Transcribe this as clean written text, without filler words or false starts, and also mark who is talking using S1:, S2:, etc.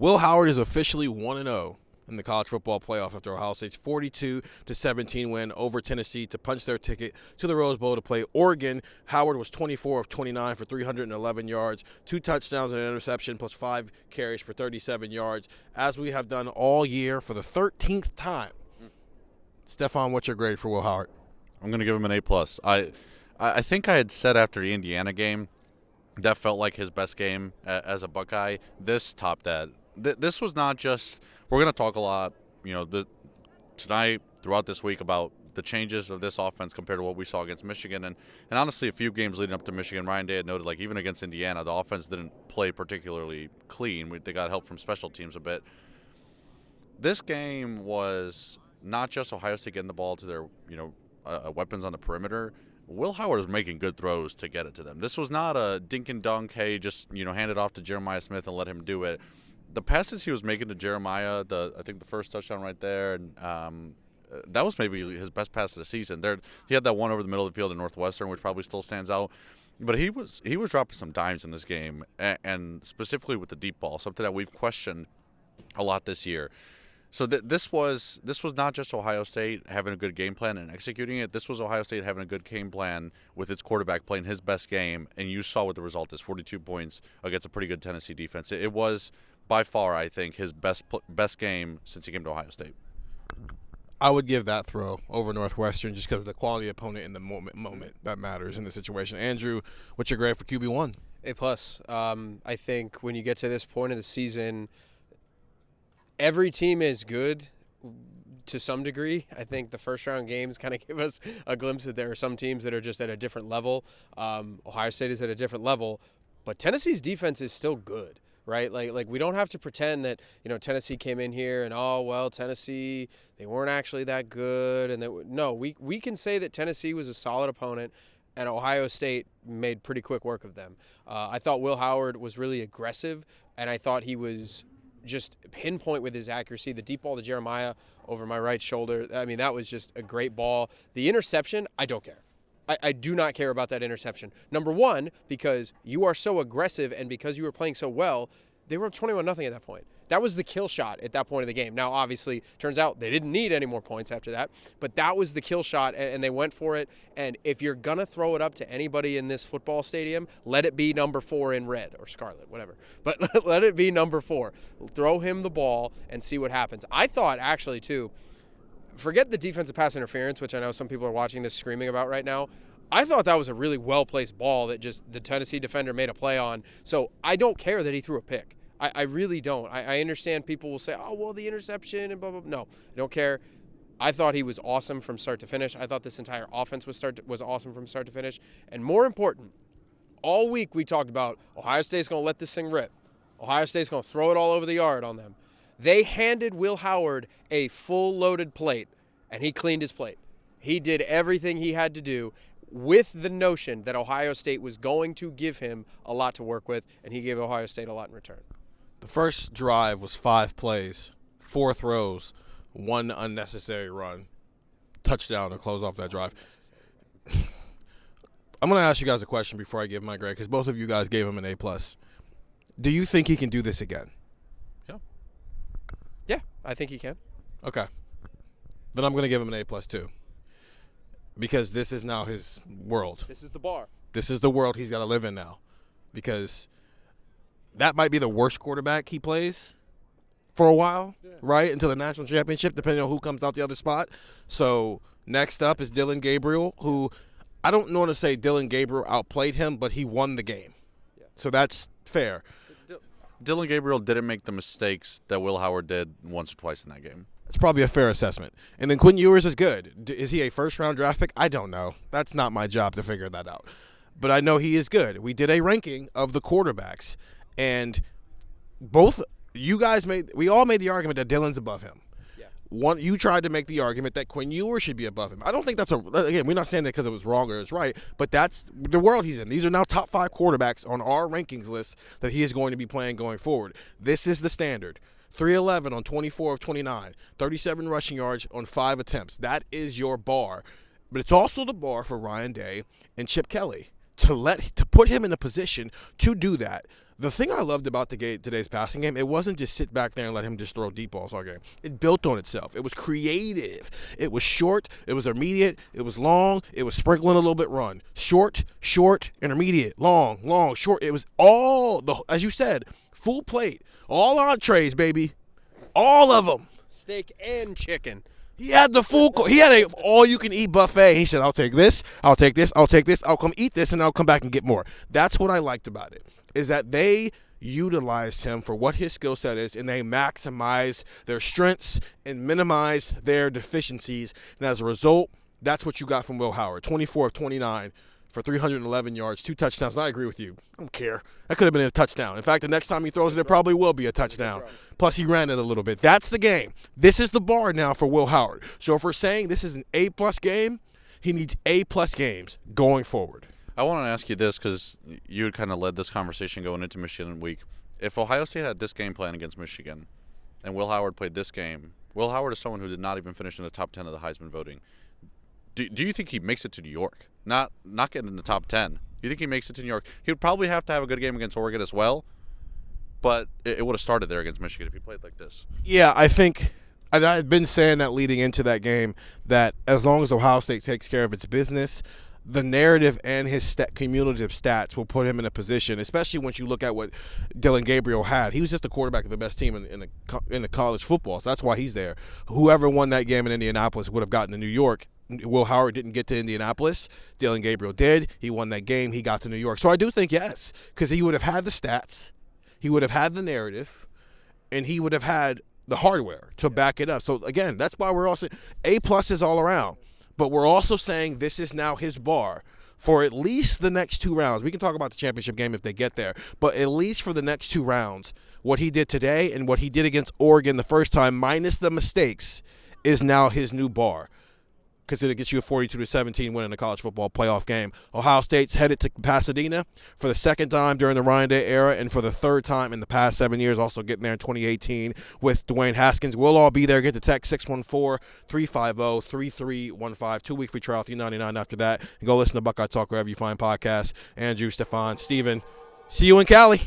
S1: Will Howard is officially 1-0 in the college football playoff after Ohio State's 42-17 win over Tennessee to punch their ticket to the Rose Bowl to play Oregon. Howard was 24 of 29 for 311 yards, 2 touchdowns and an interception, plus 5 carries for 37 yards, as we have done all year for the 13th time. Stefan, what's your grade for Will Howard?
S2: I'm going to give him an A+. I think I had said after the Indiana game that felt like his best game as a Buckeye. This topped that. This was not just – we're going to talk a lot, tonight, throughout this week, about the changes of this offense compared to what we saw against Michigan. And honestly, a few games leading up to Michigan, Ryan Day had noted, like, even against Indiana, the offense didn't play particularly clean. They got help from special teams a bit. This game was not just Ohio State getting the ball to their, weapons on the perimeter. Will Howard was making good throws to get it to them. This was not a dink and dunk, hey, just, hand it off to Jeremiah Smith and let him do it. The passes he was making to Jeremiah, I think the first touchdown right there, and that was maybe his best pass of the season. He had that one over the middle of the field at Northwestern, which probably still stands out. But he was dropping some dimes in this game, and specifically with the deep ball, something that we've questioned a lot this year. So this was not just Ohio State having a good game plan and executing it. This was Ohio State having a good game plan with its quarterback playing his best game, and you saw what the result is: 42 points against a pretty good Tennessee defense. It was by far, I think, his best game since he came to Ohio State.
S1: I would give that throw over Northwestern just because of the quality opponent in the moment that matters in the situation. Andrew, what's your grade for QB1?
S3: A+. I think when you get to this point of the season, every team is good to some degree. I think the first-round games kind of give us a glimpse that there are some teams that are just at a different level. Ohio State is at a different level, but Tennessee's defense is still good. Right? Like we don't have to pretend that, Tennessee came in here and, Tennessee, they weren't actually that good. And we can say that Tennessee was a solid opponent and Ohio State made pretty quick work of them. I thought Will Howard was really aggressive, and I thought he was just pinpoint with his accuracy. The deep ball to Jeremiah over my right shoulder, that was just a great ball. The interception, I don't care. I do not care about that interception. Number one, because you are so aggressive and because you were playing so well, they were up 21-0 at that point. That was the kill shot at that point of the game. Now, obviously, turns out they didn't need any more points after that, but that was the kill shot, and they went for it. And if you're going to throw it up to anybody in this football stadium, let it be number 4 in red or scarlet, whatever. But let it be number 4. Throw him the ball and see what happens. I thought, actually, too, forget the defensive pass interference, which I know some people are watching this screaming about right now. I thought that was a really well-placed ball that just the Tennessee defender made a play on. So I don't care that he threw a pick. I really don't. I understand people will say, oh, well, the interception and blah, blah, blah. No, I don't care. I thought he was awesome from start to finish. I thought this entire offense was awesome from start to finish. And more important, all week we talked about Ohio State's going to let this thing rip. Ohio State's going to throw it all over the yard on them. They handed Will Howard a full loaded plate, and he cleaned his plate. He did everything he had to do with the notion that Ohio State was going to give him a lot to work with, and he gave Ohio State a lot in return.
S1: The first drive was 5 plays, 4 throws, 1 unnecessary run, touchdown to close off that drive. I'm going to ask you guys a question before I give my grade, because both of you guys gave him an A+. Do you think he can do this again?
S3: Yeah, I think he can.
S1: Okay. Then I'm going to give him an A+ too, because this is now his world.
S3: This is the bar.
S1: This is the world he's got to live in now, because that might be the worst quarterback he plays for a while, right, until the national championship, depending on who comes out the other spot. So next up is Dylan Gabriel, who I don't want to say Dylan Gabriel outplayed him, but he won the game. Yeah. So that's fair.
S2: Dylan Gabriel didn't make the mistakes that Will Howard did once or twice in that game.
S1: It's probably a fair assessment. And then Quinn Ewers is good. Is he a first-round draft pick? I don't know. That's not my job to figure that out. But I know he is good. We did a ranking of the quarterbacks, and both you guys we all made the argument that Dylan's above him. Yeah. You tried to make the argument that Quinn Ewers should be above him. I don't think again, we're not saying that because it was wrong or it's right, but that's the world he's in. These are now top 5 quarterbacks on our rankings list that he is going to be playing going forward. This is the standard. 311 on 24 of 29, 37 rushing yards on 5 attempts. That is your bar. But it's also the bar for Ryan Day and Chip Kelly to put him in a position to do that. The thing I loved about today's passing game, it wasn't just sit back there and let him just throw deep balls all game. It built on itself. It was creative. It was short. It was immediate. It was long. It was sprinkling a little bit run. Short, intermediate, long, short. It was all, as you said, full plate. All entrees, baby. All of them.
S3: Steak and chicken.
S1: He had a all-you-can-eat buffet. He said, I'll take this, I'll take this, I'll take this, I'll come eat this, and I'll come back and get more. That's what I liked about it, is that they utilized him for what his skill set is, and they maximize their strengths and minimize their deficiencies. And as a result, that's what you got from Will Howard. 24 of 29 for 311 yards, 2 touchdowns. And I agree with you. I don't care. That could have been a touchdown. In fact, the next time he throws it probably will be a touchdown. Plus, he ran it a little bit. That's the game. This is the bar now for Will Howard. So if we're saying this is an A-plus game, he needs A-plus games going forward.
S2: I want to ask you this because you had kind of led this conversation going into Michigan week. If Ohio State had this game plan against Michigan and Will Howard played this game, Will Howard is someone who did not even finish in the top 10 of the Heisman voting. Do you think he makes it to New York? Not getting in the top 10. You think he makes it to New York? He would probably have to have a good game against Oregon as well, but it would have started there against Michigan if he played like this.
S1: Yeah, I think I've been saying that leading into that game, that as long as Ohio State takes care of its business, the narrative and his cumulative stats will put him in a position, especially once you look at what Dylan Gabriel had. He was just the quarterback of the best team in the college football, so that's why he's there. Whoever won that game in Indianapolis would have gotten to New York. Will Howard didn't get to Indianapolis. Dylan Gabriel did. He won that game. He got to New York. So I do think yes, because he would have had the stats, he would have had the narrative, and he would have had the hardware to back it up. So, again, that's why we're all saying A-plus is all around. But we're also saying this is now his bar for at least the next 2 rounds. We can talk about the championship game if they get there, but at least for the next 2 rounds, what he did today and what he did against Oregon the first time, minus the mistakes, is now his new bar, because it gets you a 42-17 win in a college football playoff game. Ohio State's headed to Pasadena for the second time during the Ryan Day era and for the third time in the past 7 years, also getting there in 2018 with Dwayne Haskins. We'll all be there. Get the text 614-350-3315. 2-week free trial, $3.99 after that. And go listen to Buckeye Talk wherever you find podcasts. Andrew, Stefan, Steven, see you in Cali.